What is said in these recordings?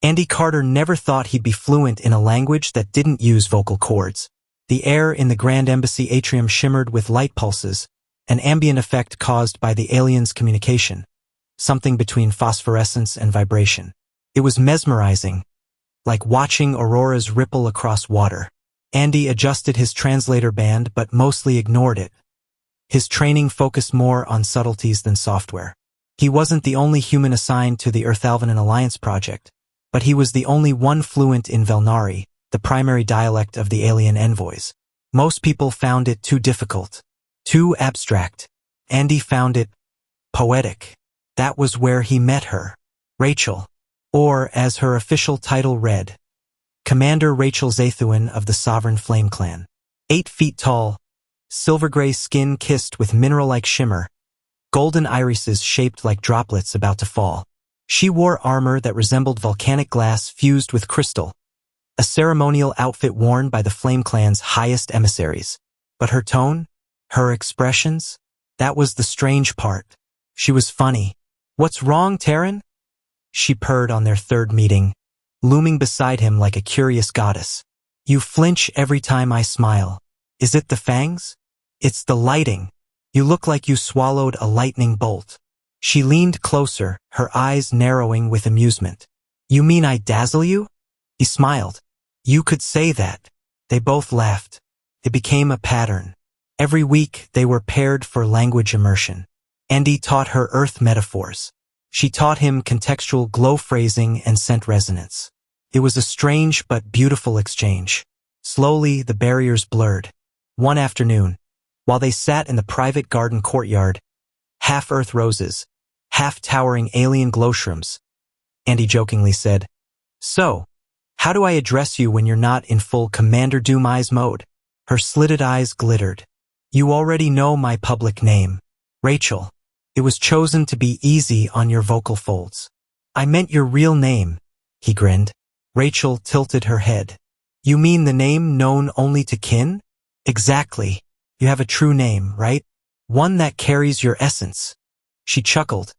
Andy Carter never thought he'd be fluent in a language that didn't use vocal cords. The air in the Grand Embassy atrium shimmered with light pulses, an ambient effect caused by the aliens' communication, something between phosphorescence and vibration. It was mesmerizing, like watching auroras ripple across water. Andy adjusted his translator band but mostly ignored it. His training focused more on subtleties than software. He wasn't the only human assigned to the Earth-Alvenan Alliance project, but he was the only one fluent in Velnari, the primary dialect of the alien envoys. Most people found it too difficult, too abstract. Andy found it poetic. That was where he met her. Rachel, or as her official title read, Commander Rachel Zathuan of the Sovereign Flame Clan. 8 feet tall, silver-gray skin kissed with mineral-like shimmer, golden irises shaped like droplets about to fall. She wore armor that resembled volcanic glass fused with crystal, a ceremonial outfit worn by the Flame Clan's highest emissaries. But her tone, her expressions, that was the strange part. She was funny. "What's wrong, Terran?" she purred on their third meeting, looming beside him like a curious goddess. "You flinch every time I smile. Is it the fangs? It's the lighting. You look like you swallowed a lightning bolt." She leaned closer, her eyes narrowing with amusement. "You mean I dazzle you?" He smiled. "You could say that." They both laughed. It became a pattern. Every week they were paired for language immersion. Andy taught her Earth metaphors. She taught him contextual glow phrasing and scent resonance. It was a strange but beautiful exchange. Slowly the barriers blurred. One afternoon, while they sat in the private garden courtyard, half-Earth roses, half-towering alien glowshrooms, Andy jokingly said, "So, how do I address you when you're not in full Commander Doom-Eyes mode?" Her slitted eyes glittered. "You already know my public name, Rachel. It was chosen to be easy on your vocal folds." "I meant your real name," he grinned. Rachel tilted her head. "You mean the name known only to kin?" "Exactly. You have a true name, right? One that carries your essence." She chuckled,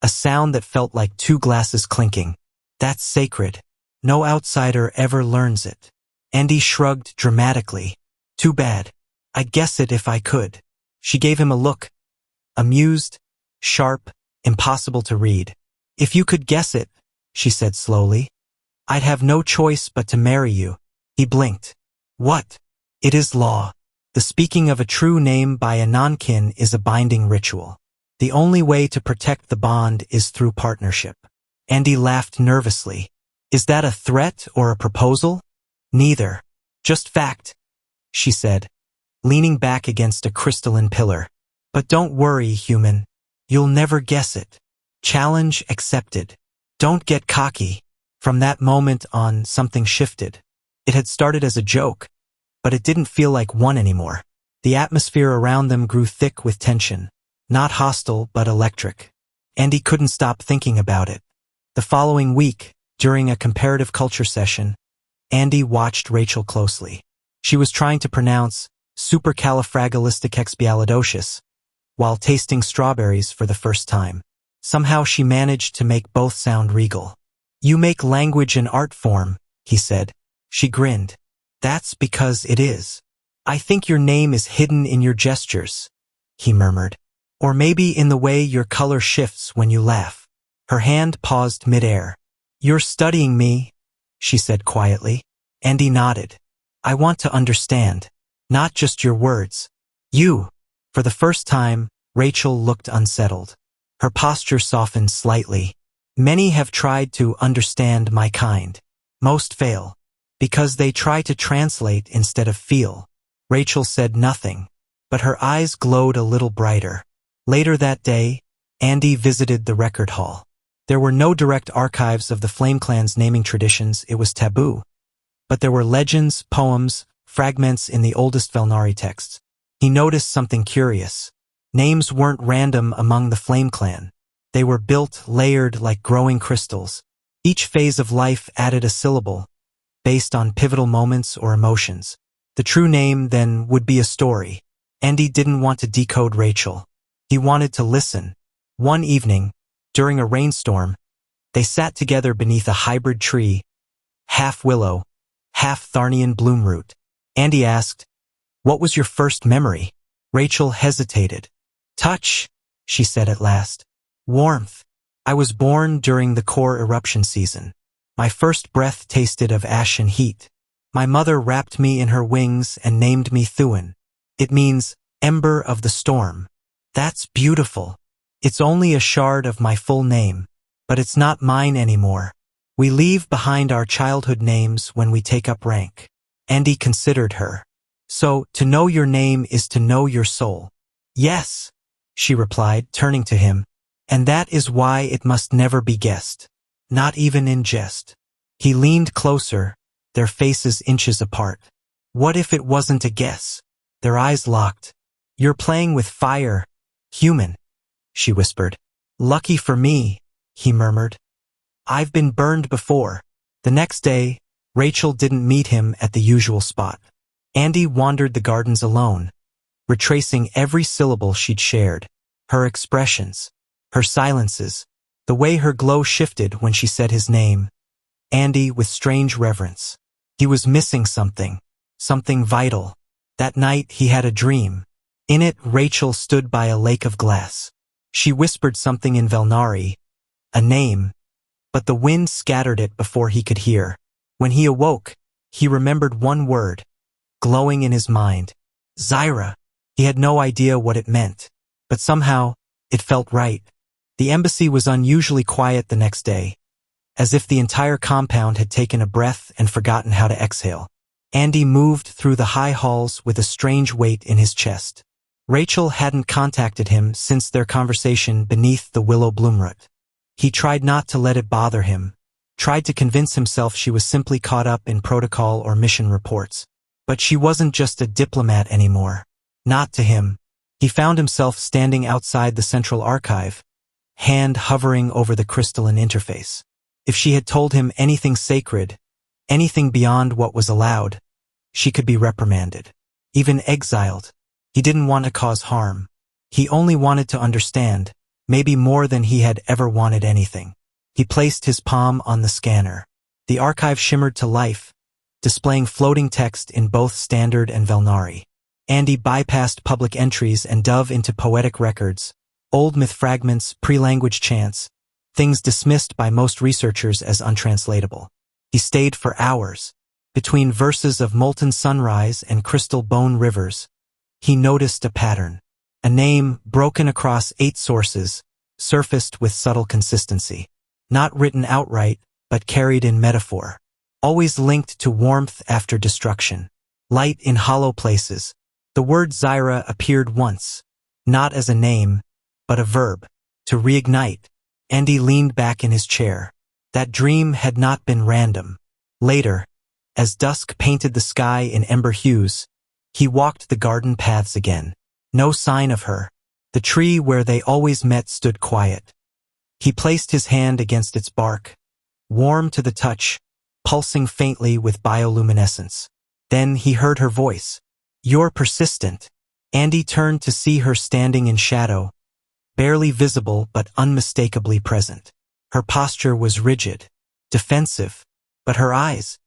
a sound that felt like 2 glasses clinking. "That's sacred. No outsider ever learns it." Andy shrugged dramatically. "Too bad. I'd guess it if I could." She gave him a look. Amused, sharp, impossible to read. "If you could guess it," she said slowly, "I'd have no choice but to marry you." He blinked. "What?" "It is law. The speaking of a true name by a non-kin is a binding ritual. The only way to protect the bond is through partnership." Andy laughed nervously. "Is that a threat or a proposal?" "Neither. Just fact," she said, leaning back against a crystalline pillar. "But don't worry, human. You'll never guess it. Challenge accepted. Don't get cocky." From that moment on, something shifted. It had started as a joke, but it didn't feel like one anymore. The atmosphere around them grew thick with tension. Not hostile, but electric. Andy couldn't stop thinking about it. The following week, during a comparative culture session, Andy watched Rachel closely. She was trying to pronounce supercalifragilisticexpialidocious while tasting strawberries for the first time. Somehow she managed to make both sound regal. "You make language an art form," he said. She grinned. "That's because it is." "I think your name is hidden in your gestures," he murmured. "Or maybe in the way your color shifts when you laugh." Her hand paused midair. "You're studying me," she said quietly. Andy nodded. "I want to understand, not just your words. You." For the first time, Rachel looked unsettled. Her posture softened slightly. "Many have tried to understand my kind. Most fail, because they try to translate instead of feel." Rachel said nothing, but her eyes glowed a little brighter. Later that day, Andy visited the record hall. There were no direct archives of the Flame Clan's naming traditions, it was taboo. But there were legends, poems, fragments in the oldest Velnari texts. He noticed something curious. Names weren't random among the Flame Clan. They were built, layered like growing crystals. Each phase of life added a syllable, based on pivotal moments or emotions. The true name, then, would be a story. Andy didn't want to decode Rachel. He wanted to listen. One evening, during a rainstorm, They sat together beneath a hybrid tree, half willow, half Tharnian bloomroot. Andy asked, "What was your first memory?" Rachel hesitated. "Touch," she said at last. "Warmth. I was born during the core eruption season. My first breath tasted of ash and heat. My mother wrapped me in her wings and named me Thuin. It means ember of the storm. That's beautiful. It's only a shard of my full name, but it's not mine anymore. We leave behind our childhood names when we take up rank." Andy considered her. "So, to know your name is to know your soul." "Yes," she replied, turning to him, "and that is why it must never be guessed. Not even in jest." He leaned closer, their faces inches apart. "What if it wasn't a guess?" Their eyes locked. "You're playing with fire, human," she whispered. "Lucky for me," he murmured. "I've been burned before." The next day, Rachel didn't meet him at the usual spot. Andy wandered the gardens alone, retracing every syllable she'd shared, her expressions, her silences, the way her glow shifted when she said his name. Andy with strange reverence. He was missing something, something vital. That night he had a dream. In it, Rachel stood by a lake of glass. She whispered something in Velnari, a name, but the wind scattered it before he could hear. When he awoke, he remembered one word, glowing in his mind. Zyra. He had no idea what it meant, but somehow, it felt right. The embassy was unusually quiet the next day, as if the entire compound had taken a breath and forgotten how to exhale. Andy moved through the high halls with a strange weight in his chest. Rachel hadn't contacted him since their conversation beneath the willow bloomroot. He tried not to let it bother him, tried to convince himself she was simply caught up in protocol or mission reports. But she wasn't just a diplomat anymore. Not to him. He found himself standing outside the central archive, hand hovering over the crystalline interface. If she had told him anything sacred, anything beyond what was allowed, she could be reprimanded, even exiled. He didn't want to cause harm. He only wanted to understand, maybe more than he had ever wanted anything. He placed his palm on the scanner. The archive shimmered to life, displaying floating text in both Standard and Velnari. Andy bypassed public entries and dove into poetic records, old myth fragments, pre-language chants, things dismissed by most researchers as untranslatable. He stayed for hours. Between verses of molten sunrise and crystal bone rivers, he noticed a pattern. A name, broken across 8 sources, surfaced with subtle consistency. Not written outright, but carried in metaphor. Always linked to warmth after destruction. Light in hollow places. The word Zyra appeared once, not as a name, but a verb. To reignite. Andy leaned back in his chair. That dream had not been random. Later, as dusk painted the sky in ember hues, he walked the garden paths again. No sign of her. The tree where they always met stood quiet. He placed his hand against its bark, warm to the touch, pulsing faintly with bioluminescence. Then he heard her voice. "You're persistent." Andy turned to see her standing in shadow, barely visible but unmistakably present. Her posture was rigid, defensive, but her eyes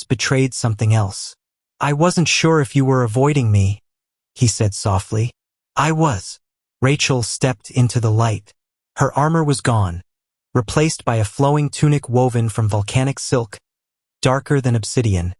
betrayed something else. "I wasn't sure if you were avoiding me," he said softly. "I was." Rachel stepped into the light. Her armor was gone, replaced by a flowing tunic woven from volcanic silk, darker than obsidian,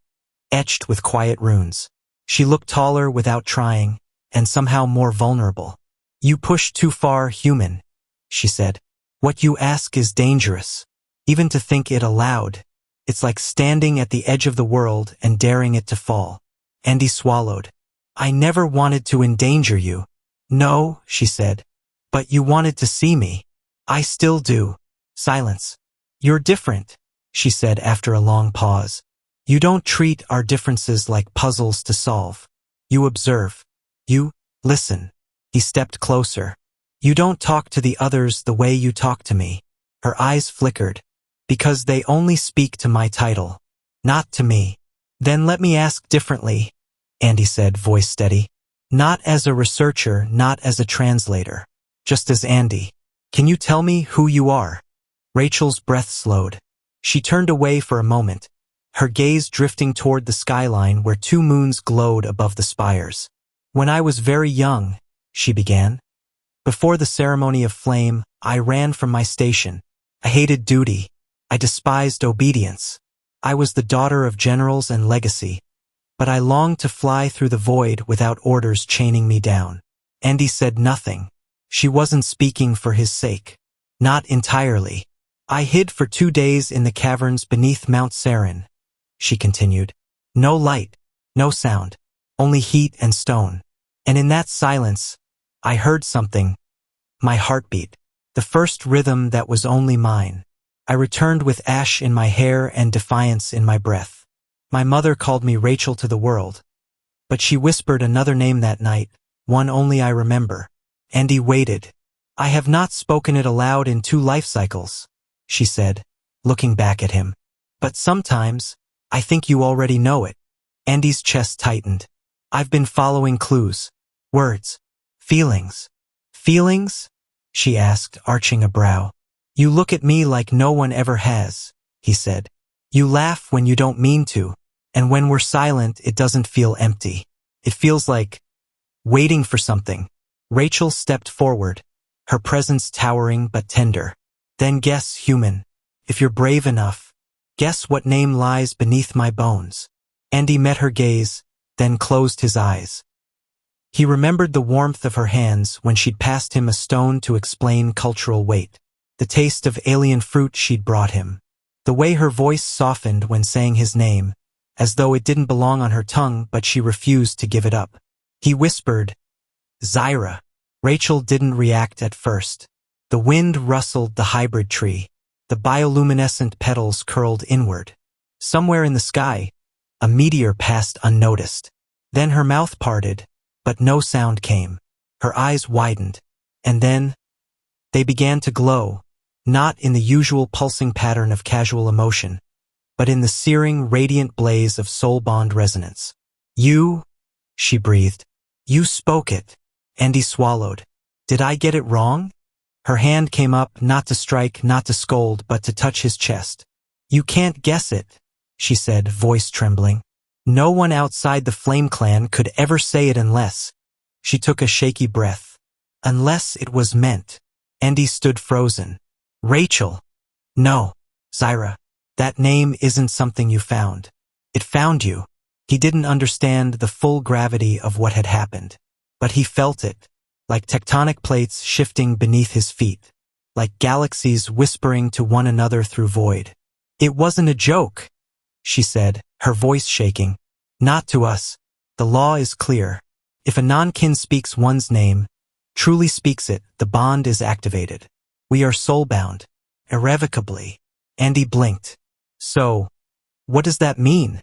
etched with quiet runes. She looked taller without trying, and somehow more vulnerable. "You push too far, human," she said. "What you ask is dangerous. Even to think it aloud. It's like standing at the edge of the world and daring it to fall." Andy swallowed. "I never wanted to endanger you." "No," she said. "But you wanted to see me." "I still do." Silence. "You're different," she said after a long pause. "You don't treat our differences like puzzles to solve. You observe. You listen." He stepped closer. "You don't talk to the others the way you talk to me." Her eyes flickered. "Because they only speak to my title, not to me." "Then let me ask differently," Andy said, voice steady. "Not as a researcher, not as a translator. Just as Andy. Can you tell me who you are?" Rachel's breath slowed. She turned away for a moment, her gaze drifting toward the skyline where two moons glowed above the spires. When I was very young, she began. Before the ceremony of flame, I ran from my station. I hated duty. I despised obedience. I was the daughter of generals and legacy, but I longed to fly through the void without orders chaining me down. Andy said nothing. She wasn't speaking for his sake. Not entirely. I hid for 2 days in the caverns beneath Mount Sarin, she continued. No light, no sound, only heat and stone. And in that silence, I heard something, my heartbeat, the first rhythm that was only mine. I returned with ash in my hair and defiance in my breath. My mother called me Rachel to the world, but she whispered another name that night, one only I remember. Andy waited. I have not spoken it aloud in 2 life cycles, she said, looking back at him. But sometimes, I think you already know it. Andy's chest tightened. I've been following clues. Words. Feelings. Feelings? She asked, arching a brow. You look at me like no one ever has, he said. You laugh when you don't mean to, and when we're silent, it doesn't feel empty. It feels like waiting for something. Rachel stepped forward, her presence towering but tender. Then guess, human. If you're brave enough, guess what name lies beneath my bones. Andy met her gaze, then closed his eyes. He remembered the warmth of her hands when she'd passed him a stone to explain cultural weight, the taste of alien fruit she'd brought him, the way her voice softened when saying his name, as though it didn't belong on her tongue but she refused to give it up. He whispered, Zyra. Rachel didn't react at first. The wind rustled the hybrid tree. The bioluminescent petals curled inward. Somewhere in the sky, a meteor passed unnoticed. Then her mouth parted, but no sound came. Her eyes widened, and then they began to glow, not in the usual pulsing pattern of casual emotion, but in the searing, radiant blaze of soul bond resonance. You, she breathed. You spoke it. Andy swallowed. Did I get it wrong? Her hand came up, not to strike, not to scold, but to touch his chest. You can't guess it, she said, voice trembling. No one outside the Flame Clan could ever say it unless. She took a shaky breath. Unless it was meant. Andy stood frozen. Rachel. No, Zyra. That name isn't something you found. It found you. He didn't understand the full gravity of what had happened. But he felt it, like tectonic plates shifting beneath his feet, like galaxies whispering to one another through void. It wasn't a joke, she said, her voice shaking. Not to us. The law is clear. If a non-kin speaks one's name, truly speaks it, the bond is activated. We are soul-bound, irrevocably. Andy blinked. So, what does that mean?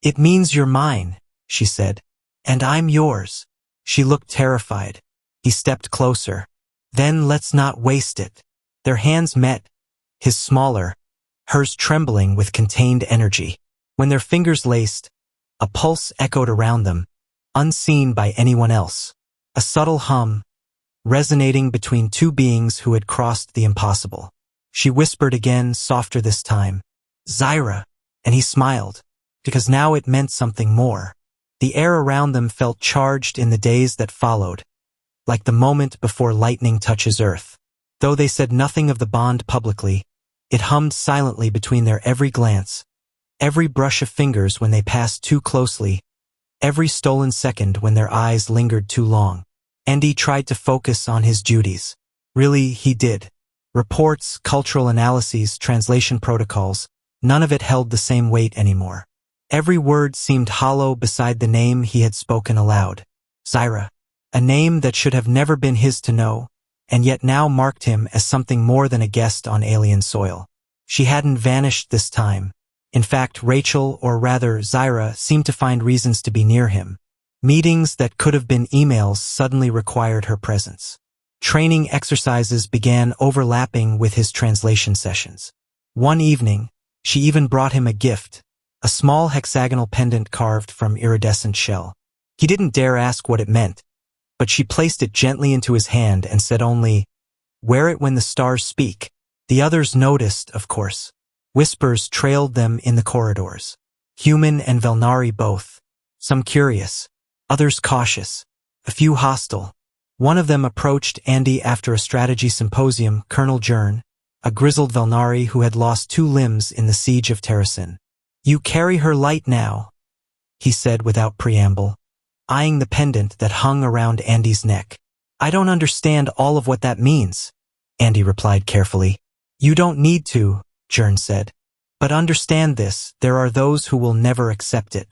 It means you're mine, she said. And I'm yours. She looked terrified. He stepped closer. Then let's not waste it. Their hands met, his smaller, hers trembling with contained energy. When their fingers laced, a pulse echoed around them, unseen by anyone else. A subtle hum, resonating between two beings who had crossed the impossible. She whispered again, softer this time, Zyra, and he smiled, because now it meant something more. The air around them felt charged in the days that followed, like the moment before lightning touches earth. Though they said nothing of the bond publicly, it hummed silently between their every glance, every brush of fingers when they passed too closely, every stolen second when their eyes lingered too long. Andy tried to focus on his duties. Really, he did. Reports, cultural analyses, translation protocols, none of it held the same weight anymore. Every word seemed hollow beside the name he had spoken aloud. Zyra. A name that should have never been his to know, and yet now marked him as something more than a guest on alien soil. She hadn't vanished this time. In fact, Rachel, or rather Zyra, seemed to find reasons to be near him. Meetings that could have been emails suddenly required her presence. Training exercises began overlapping with his translation sessions. One evening, she even brought him a gift, a small hexagonal pendant carved from iridescent shell. He didn't dare ask what it meant, but she placed it gently into his hand and said only, "Wear it when the stars speak." The others noticed, of course. Whispers trailed them in the corridors. Human and Velnari both. Some curious, others cautious, a few hostile. One of them approached Andy after a strategy symposium, Colonel Jern, a grizzled Velnari who had lost 2 limbs in the siege of Terracin. "You carry her light now," he said without preamble, eyeing the pendant that hung around Andy's neck. "I don't understand all of what that means," Andy replied carefully. "You don't need to," Jern said. "But understand this, there are those who will never accept it.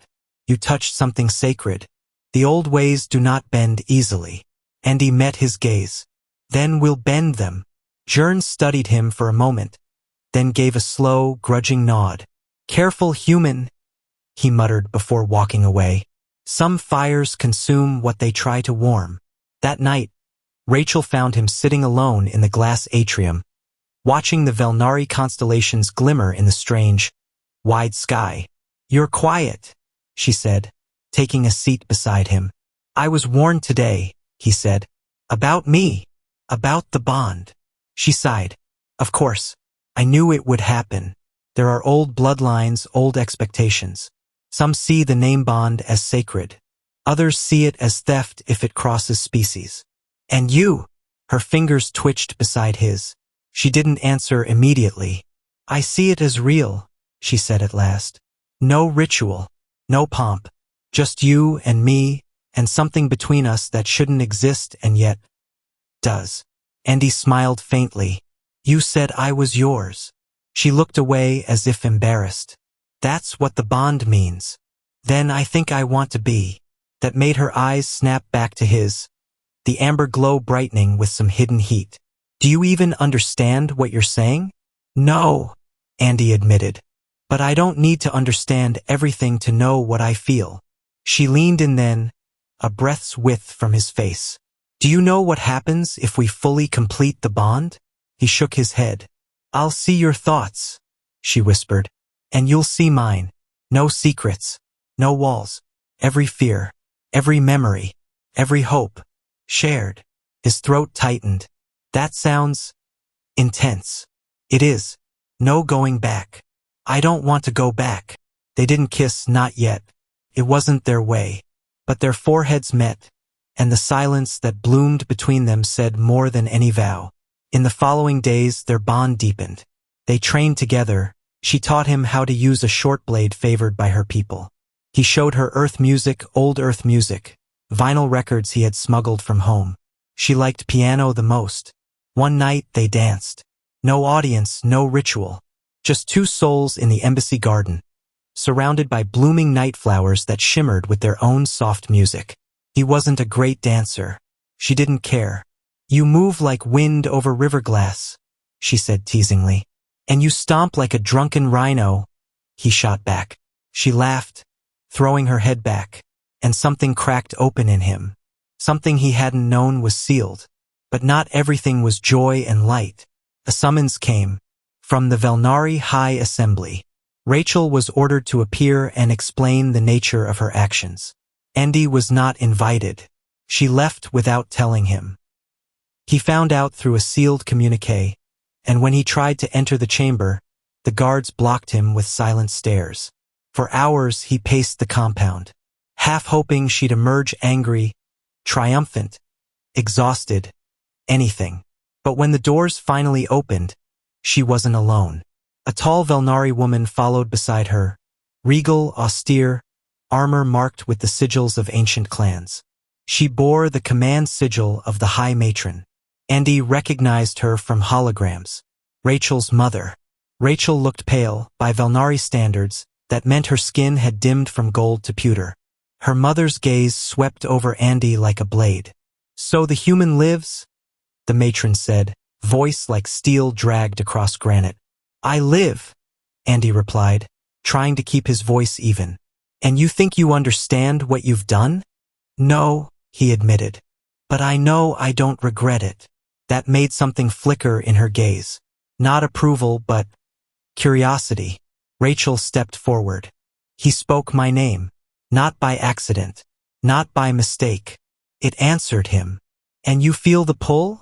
You touched something sacred. The old ways do not bend easily." Andy met his gaze. "Then we'll bend them." Jern studied him for a moment, then gave a slow, grudging nod. "Careful, human," he muttered before walking away. "Some fires consume what they try to warm." That night, Rachel found him sitting alone in the glass atrium, watching the Velnari constellations glimmer in the strange, wide sky. "You're quiet," she said, taking a seat beside him. "I was warned today," he said. "About me. About the bond." She sighed. "Of course. I knew it would happen. There are old bloodlines, old expectations. Some see the name bond as sacred. Others see it as theft if it crosses species. And you?" Her fingers twitched beside his. She didn't answer immediately. "I see it as real," she said at last. "No ritual, no pomp. Just you and me, and something between us that shouldn't exist and yet does." Andy smiled faintly. "You said I was yours." She looked away as if embarrassed. "That's what the bond means." "Then I think I want to be." That made her eyes snap back to his, the amber glow brightening with some hidden heat. "Do you even understand what you're saying?" "No," Andy admitted. "But I don't need to understand everything to know what I feel." She leaned in then, a breath's width from his face. "Do you know what happens if we fully complete the bond?" He shook his head. "I'll see your thoughts," she whispered. "And you'll see mine. No secrets, no walls. Every fear, every memory, every hope, shared." His throat tightened. "That sounds intense." "It is. No going back." "I don't want to go back." They didn't kiss, not yet. It wasn't their way. But their foreheads met, and the silence that bloomed between them said more than any vow. In the following days, their bond deepened. They trained together. She taught him how to use a short blade favored by her people. He showed her earth music, old earth music, vinyl records he had smuggled from home. She liked piano the most. One night they danced. No audience, no ritual. Just 2 souls in the embassy garden, surrounded by blooming night flowers that shimmered with their own soft music. He wasn't a great dancer. She didn't care. "You move like wind over river glass," she said teasingly. "And you stomp like a drunken rhino," he shot back. She laughed, throwing her head back, and something cracked open in him. Something he hadn't known was sealed. But not everything was joy and light. A summons came from the Velnari High Assembly. Rachel was ordered to appear and explain the nature of her actions. Andy was not invited. She left without telling him. He found out through a sealed communique, and when he tried to enter the chamber, the guards blocked him with silent stares. For hours he paced the compound, half hoping she'd emerge angry, triumphant, exhausted, anything. But when the doors finally opened, she wasn't alone. A tall Velnari woman followed beside her, regal, austere, armor marked with the sigils of ancient clans. She bore the command sigil of the High Matron. Andy recognized her from holograms. Rachel's mother. Rachel looked pale, by Velnari standards, that meant her skin had dimmed from gold to pewter. Her mother's gaze swept over Andy like a blade. "So the human lives?" the matron said, voice like steel dragged across granite. "I live," Andy replied, trying to keep his voice even. "And you think you understand what you've done?" "No," he admitted. "But I know I don't regret it." That made something flicker in her gaze. Not approval, but curiosity. Rachel stepped forward. "He spoke my name. Not by accident. Not by mistake. It answered him." "And you feel the pull?"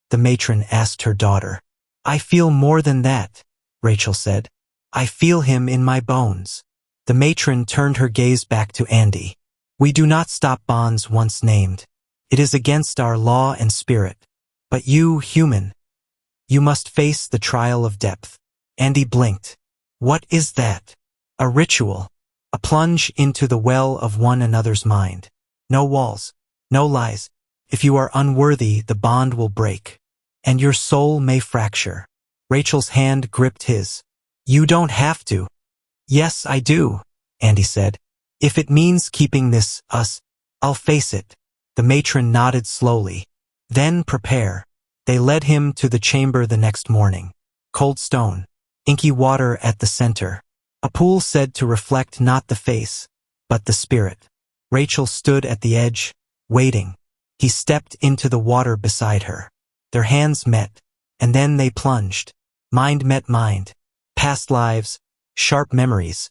the matron asked her daughter. I feel more than that, Rachel said. I feel him in my bones. The matron turned her gaze back to Andy. We do not stop bonds once named. It is against our law and spirit. But you, human, you must face the trial of depth. Andy blinked. What is that? A ritual. A plunge into the well of one another's mind. No walls. No lies. If you are unworthy, the bond will break. And your soul may fracture. Rachel's hand gripped his. You don't have to. Yes, I do, Andy said. If it means keeping this, us, I'll face it. The matron nodded slowly. Then prepare. They led him to the chamber the next morning. Cold stone. Inky water at the center. A pool said to reflect not the face, but the spirit. Rachel stood at the edge, waiting. He stepped into the water beside her. Their hands met, and then they plunged. Mind met mind. Past lives, sharp memories,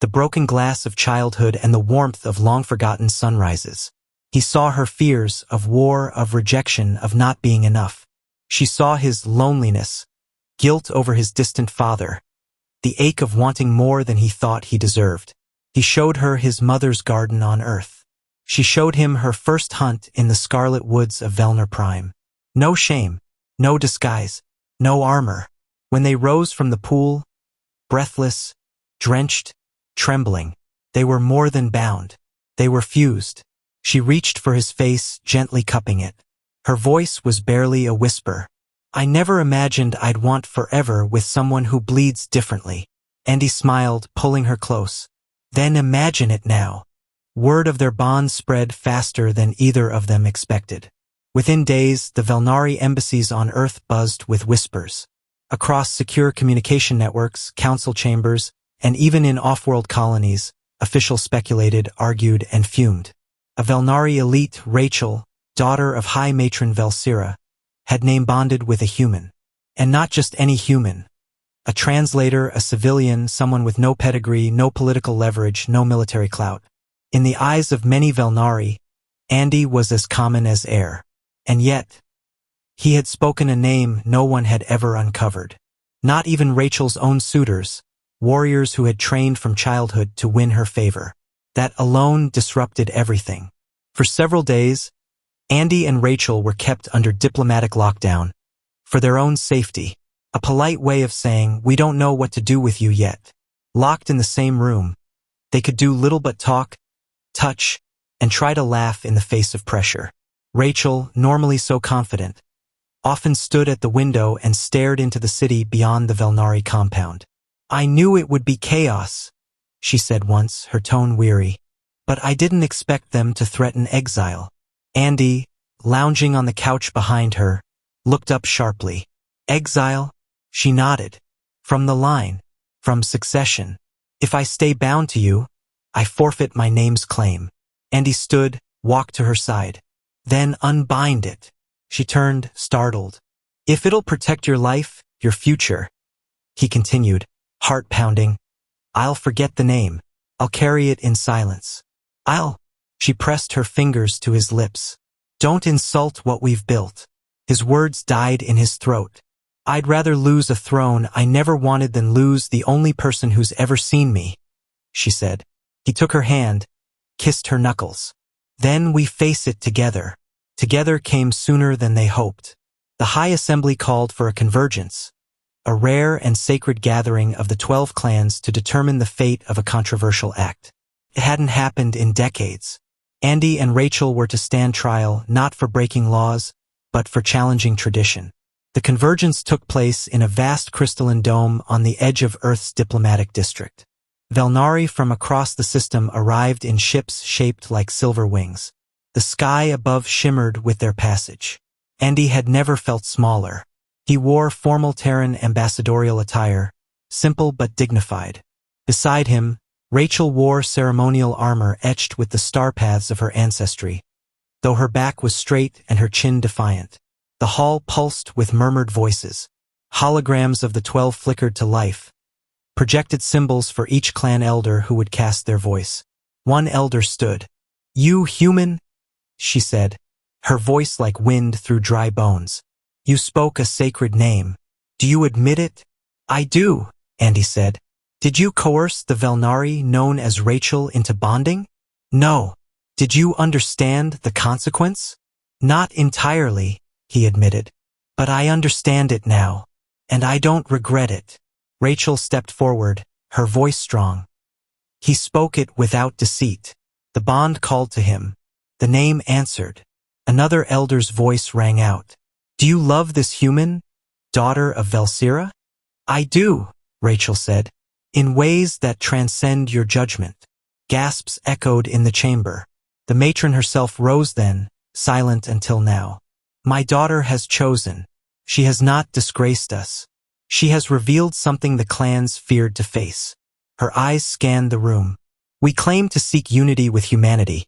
the broken glass of childhood and the warmth of long-forgotten sunrises. He saw her fears of war, of rejection, of not being enough. She saw his loneliness, guilt over his distant father, the ache of wanting more than he thought he deserved. He showed her his mother's garden on earth. She showed him her first hunt in the scarlet woods of Velner Prime. No shame, no disguise, no armor. When they rose from the pool, breathless, drenched, trembling, they were more than bound. They were fused. She reached for his face, gently cupping it. Her voice was barely a whisper. I never imagined I'd want forever with someone who bleeds differently. Andy smiled, pulling her close. Then imagine it now. Word of their bond spread faster than either of them expected. Within days, the Velnari embassies on Earth buzzed with whispers. Across secure communication networks, council chambers, and even in off-world colonies, officials speculated, argued, and fumed. A Velnari elite, Rachel, daughter of High Matron Velsira, had name-bonded with a human. And not just any human. A translator, a civilian, someone with no pedigree, no political leverage, no military clout. In the eyes of many Velnari, Andy was as common as air. And yet, he had spoken a name no one had ever uncovered. Not even Rachel's own suitors, warriors who had trained from childhood to win her favor. That alone disrupted everything. For several days, Andy and Rachel were kept under diplomatic lockdown, for their own safety. A polite way of saying, we don't know what to do with you yet. Locked in the same room, they could do little but talk, touch, and try to laugh in the face of pressure. Rachel, normally so confident, often stood at the window and stared into the city beyond the Velnari compound. I knew it would be chaos, she said once, her tone weary. But I didn't expect them to threaten exile. Andy, lounging on the couch behind her, looked up sharply. Exile? She nodded. From the line. From succession. If I stay bound to you, I forfeit my name's claim. Andy stood, walked to her side. Then unbind it. She turned, startled. If it'll protect your life, your future, he continued, heart pounding, I'll forget the name. I'll carry it in silence. She pressed her fingers to his lips. Don't insult what we've built. His words died in his throat. I'd rather lose a throne I never wanted than lose the only person who's ever seen me, she said. He took her hand, kissed her knuckles. Then we face it together. Together came sooner than they hoped. The High Assembly called for a convergence, a rare and sacred gathering of the 12 clans to determine the fate of a controversial act. It hadn't happened in decades. Andy and Rachel were to stand trial not for breaking laws, but for challenging tradition. The convergence took place in a vast crystalline dome on the edge of Earth's diplomatic district. Velnari from across the system arrived in ships shaped like silver wings. The sky above shimmered with their passage. Andy had never felt smaller. He wore formal Terran ambassadorial attire, simple but dignified. Beside him, Rachel wore ceremonial armor etched with the star paths of her ancestry, though her back was straight and her chin defiant. The hall pulsed with murmured voices. Holograms of the 12 flickered to life, projected symbols for each clan elder who would cast their voice. One elder stood. You human? She said, her voice like wind through dry bones. You spoke a sacred name. Do you admit it? I do, Andy said. Did you coerce the Velnari known as Rachel into bonding? No. Did you understand the consequence? Not entirely, he admitted. But I understand it now, and I don't regret it. Rachel stepped forward, her voice strong. He spoke it without deceit. The bond called to him. The name answered. Another elder's voice rang out. Do you love this human, daughter of Velsira? I do, Rachel said, in ways that transcend your judgment. Gasps echoed in the chamber. The matron herself rose then, silent until now. My daughter has chosen. She has not disgraced us. She has revealed something the clans feared to face. Her eyes scanned the room. We claim to seek unity with humanity,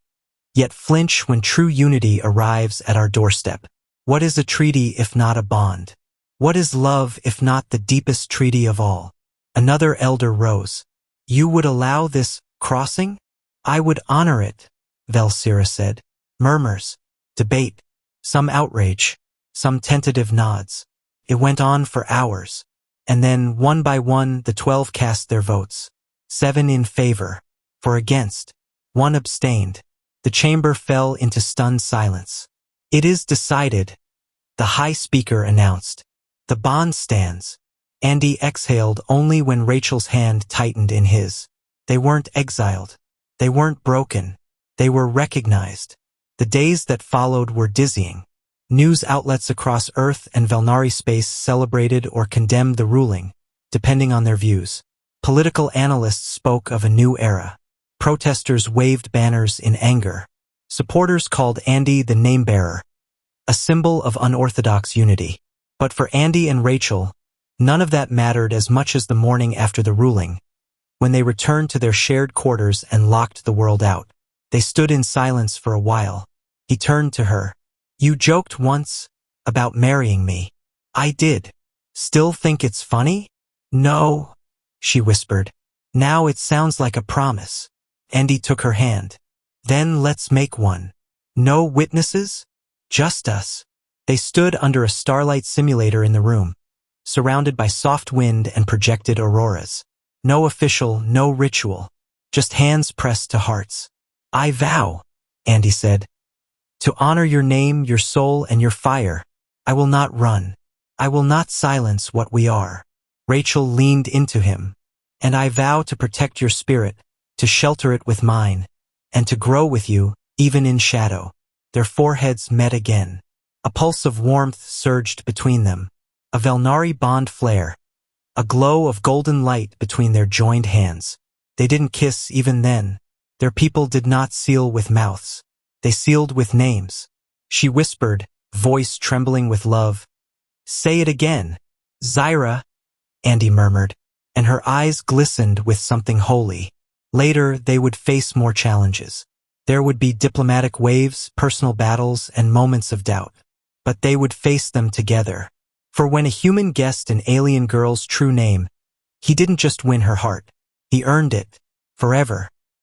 yet flinch when true unity arrives at our doorstep. What is a treaty if not a bond? What is love if not the deepest treaty of all? Another elder rose. You would allow this crossing? I would honor it, Velsira said. Murmurs, debate, some outrage, some tentative nods. It went on for hours, and then one by one the 12 cast their votes. 7 in favor, 4 against, 1 abstained. The chamber fell into stunned silence. It is decided, the High Speaker announced. The bond stands. Andy exhaled only when Rachel's hand tightened in his. They weren't exiled. They weren't broken. They were recognized. The days that followed were dizzying. News outlets across Earth and Velnari space celebrated or condemned the ruling, depending on their views. Political analysts spoke of a new era. Protesters waved banners in anger. Supporters called Andy the name-bearer, a symbol of unorthodox unity. But for Andy and Rachel, none of that mattered as much as the morning after the ruling, when they returned to their shared quarters and locked the world out. They stood in silence for a while. He turned to her. You joked once about marrying me. I did. Still think it's funny? No, she whispered. Now it sounds like a promise. Andy took her hand. Then let's make one. No witnesses? Just us. They stood under a starlight simulator in the room, surrounded by soft wind and projected auroras. No official, no ritual, just hands pressed to hearts. I vow, Andy said, to honor your name, your soul, and your fire. I will not run. I will not silence what we are. Rachel leaned into him. And I vow to protect your spirit, to shelter it with mine, and to grow with you, even in shadow. Their foreheads met again. A pulse of warmth surged between them. A Velnari bond flare. A glow of golden light between their joined hands. They didn't kiss even then. Their people did not seal with mouths. They sealed with names. She whispered, voice trembling with love. Say it again. Zyra, Andy murmured, and her eyes glistened with something holy. Later, they would face more challenges. There would be diplomatic waves, personal battles, and moments of doubt. But they would face them together. For when a human guessed an alien girl's true name, he didn't just win her heart. He earned it. Forever.